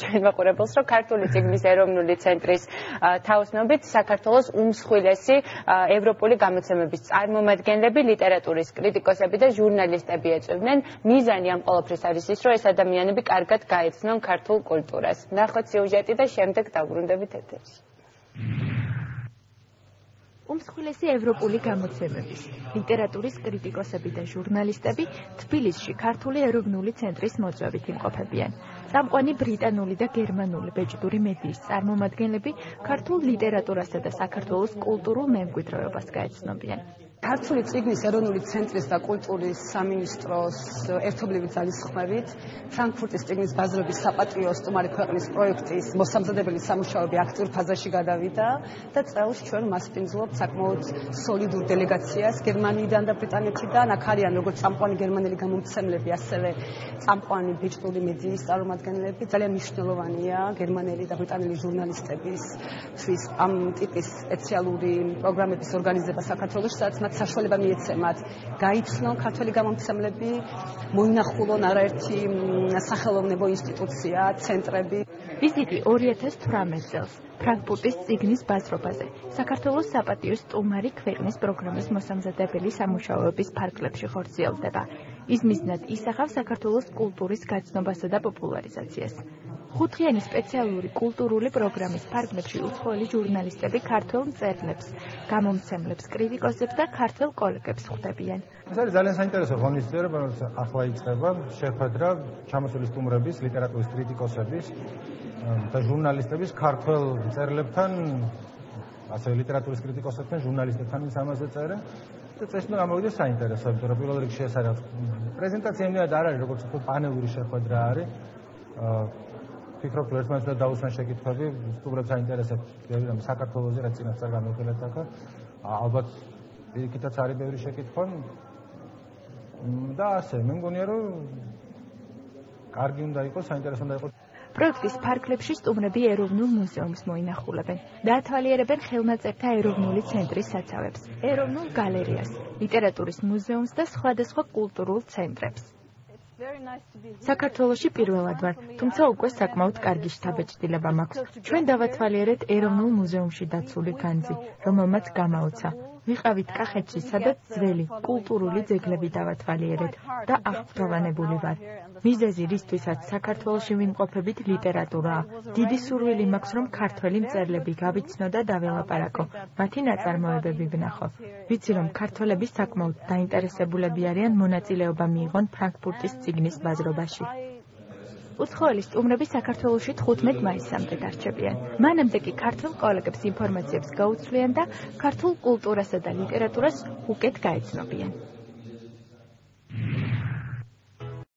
ჩვენ მაყურებელს, რომ ქართული წიგნის ეროვნული ცენტრის თაოსნობით საქართველოს უმსხვილესი ევროპული გამოცემების წარმომადგენლები, ლიტერატურის კრიტიკოსები და ჟურნალისტები ეწვევდნენ. მიზანი ამ ყველაფრის არის ის, რომ ეს ადამიანები კარგად გაეცნონ ქართულ კულტურას. ნახოთ სიუჟეტი და შემდეგ დავბრუნდებით ეთერში. უმსხვილესი ევროპული გამოცემების, ლიტერატურის კრიტიკოსები და ჟურნალისტები თბილისში ქართული ეროვნული ცენტრის მოწვევით იმყოფებიან. წამყვანი ბრიტანული და გერმანული ბეჭდური მედიის წარმომადგენლები ქართულ ლიტერატურასა და საქართველოს კულტურულ მემკვიდრეობას გაეცნობიან. ქართული წიგნის ეროვნული ცენტრის და კულტურის სამინისტროს ერთობლივი ძალისხმევით ფრანკფურტის წიგნის ბაზრობის საპატიო სტუმარი ქვეყნის პროექტის მოსამზადებელი სამუშაოები აქტიურ ფაზაში გადავიდა და წელს ჩვენ მასპინძლობთ საკმაოდ სოლიდურ დელეგაციას გერმანიიდან და ბრიტანეთიდან. აქ არიან როგორც წამყვანი გერმანელი გამომცემლები, ასევე წამყვანი ბეჭდური მედიის წარმომადგენლები. ძალიან მნიშვნელოვანია გერმანელი და ბრიტანელი ჟურნალისტებისთვის ამ ტიპის სპეციალური პროგრამების ორგანიზება საქართველოში, სადაც მათ საშუალება მიეცემათ გაიცნონ ქართველი გამომცემლები, მოინახულონ არაერთი სახელოვნებო ინსტიტუცია, ცენტრები. ვიზიტი 2018 წელს ფრანკფურტის წიგნის ბაზრობაზე საქართველოს საპატიო სტუმარი ქვეყნის პროგრამის მოსამზადებელი სამუშაოების ფარგლებში ხორციელდება. ის მიზნად ისახავს საქართველოს კულტურის გაცნობასა და პოპულარიზაციას. ხუთდღიანი სპეციალური კულტურული პროგრამის ფარგლებში უცხოელი ჟურნალისტები ქართველ მწერლებს, გამომცემლებს, კრიტიკოსებს და ქართველ კოლეგებს ხვდებიან. ეს არის ძალიან საინტერესო ღონისძიება, რომელიც ახლა იწყება, შეხვედრა ჩამოსული სტუმრების, ლიტერატურის კრიტიკოსების და ჟურნალისტების ქართველ მწერლებთან, ასევე ლიტერატურის კრიტიკოსებთან, ჟურნალისტებთან ის ამაზე წერენ. და წესით გამოვიდეს საინტერესო, იმიტომ რომ პირველ რიგში ეს არის პრეზენტაცია იმდენად არ არის, როგორც უფრო პანელური შეხვედრა არის. ფიქრობ, რომ ერთმანეთს დაუსვან შეკითხვები, სტუმრებს აინტერესებთ საქართველოზე, რაც წინასწარ გამოვიყენეთ აქ. ალბათ იქითაც არის ბევრი შეკითხვა და ასე, მე მგონია, რომ კარგი უნდა იყოს, საინტერესო უნდა იყოს. პროექტის ფარგლებში სტუმრები ეროვნულ მუზეუმს მოინახულებენ. დაათვალიერებენ ხელნაწერთა ეროვნული ცენტრის საცავებს, ეროვნულ გალერეას, ლიტერატურის მუზეუმს და სხვადასხვა კულტურულ ცენტრებს. საქართველოში პირველად ვარ, თუმცა უკვე საკმაოდ კარგი შთაბეჭდილება მაქვს. ჩვენ დავათვალიერეთ ეროვნულ მუზეუმში დაცული განძი, რომელმაც გამაოცა. ვიყავით კახეთში, სადაც ძველი კულტურული ძეგლები დავათვალიერეთ და აღფრთოვანებული ვარ. მიზეზი, რისთვისაც საქართველოში ვიმყოფებით, ლიტერატურაა. დიდი სურვილი მაქვს, რომ ქართველი მწერლები გავიცნო და დაველაპარაკო, მათი ნაწარმოებები ვნახო. ვიცი, რომ ქართველები საკმაოდ დაინტერესებულები არიან მონაწილეობა მიიღონ ფრანკფურტის წიგნის ბაზრობაში. უცხოელი სტუმრები საქართველოში 15 მაისამდე დარჩებიან. მანამდე კი ქართულ კოლეგებს ინფორმაციებს გაუცვლიან და ქართულ კულტურასა და ლიტერატურას უკეთ გაეცნობიან.